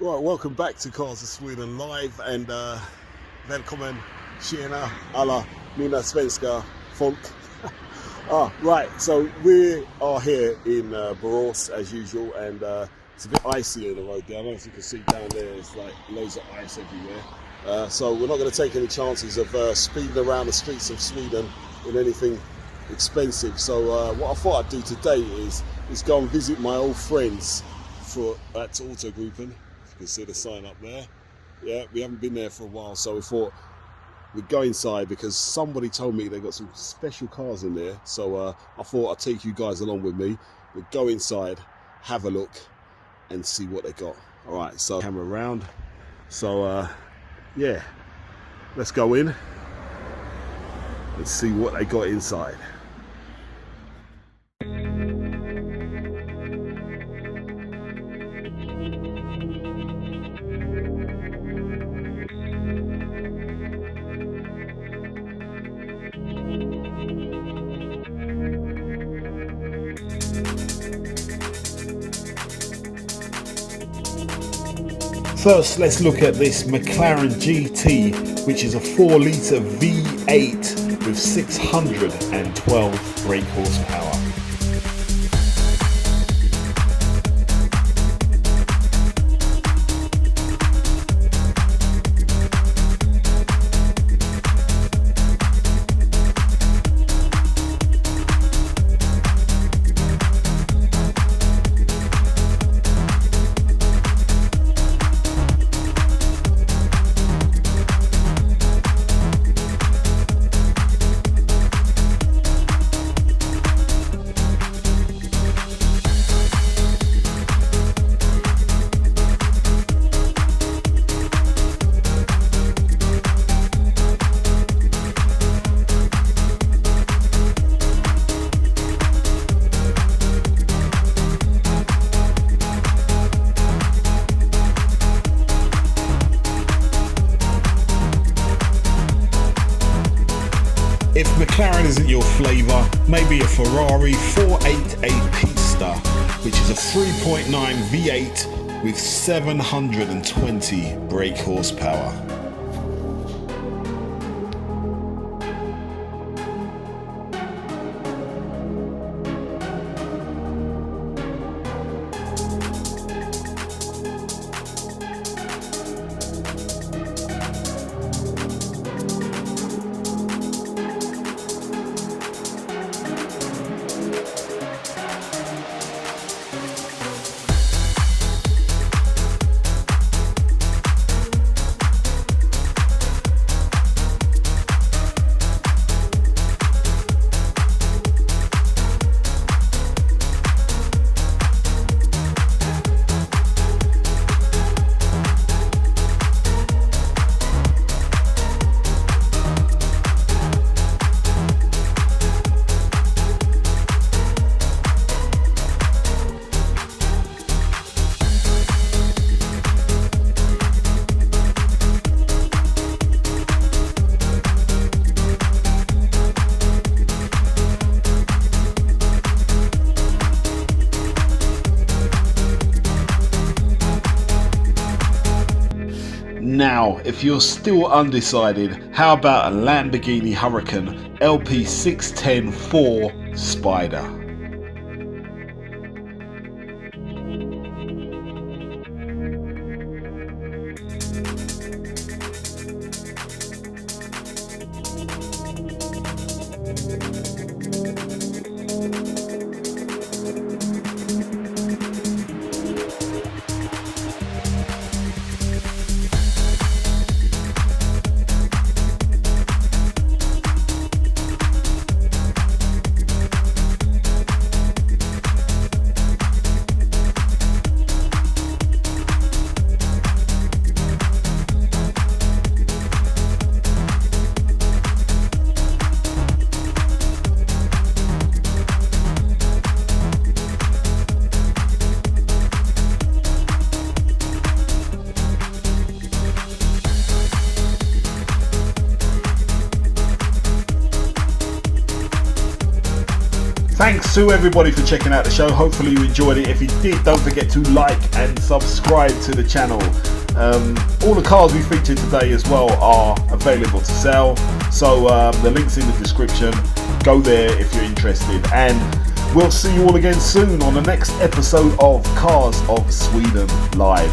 Right, welcome back to Cars of Sweden Live and välkommen tjena alla mina svenska folk. Right, so we are here in Borås as usual, and it's a bit icy on the road there. I don't know if you can see down there, it's like loads of ice everywhere. So we're not going to take any chances of speeding around the streets of Sweden in anything expensive. So what I thought I'd do today is go and visit my old friends at Autogruppen. You can see the sign up there. Yeah, we haven't been there for a while, so we thought we'd go inside because somebody told me they got some special cars in there. So I thought I'd take you guys along with me. We'd go inside, have a look, and see what they got. All right, so camera around. So yeah, let's go in and see what they got inside. First, let's look at this McLaren GT, which is a 4-litre V8 with 612 brake horsepower. If McLaren isn't your flavour, maybe a Ferrari 488 Pista, which is a 3.9 V8 with 720 brake horsepower. Now, if you're still undecided, how about a Lamborghini Huracan LP610-4 Spider? Thanks to everybody for checking out the show. Hopefully you enjoyed it. If you did, don't forget to like and subscribe to the channel. All the cars we featured today as well are available to sell, so the link's in the description. Go there if you're interested, and we'll see you all again soon on the next episode of Cars of Sweden Live.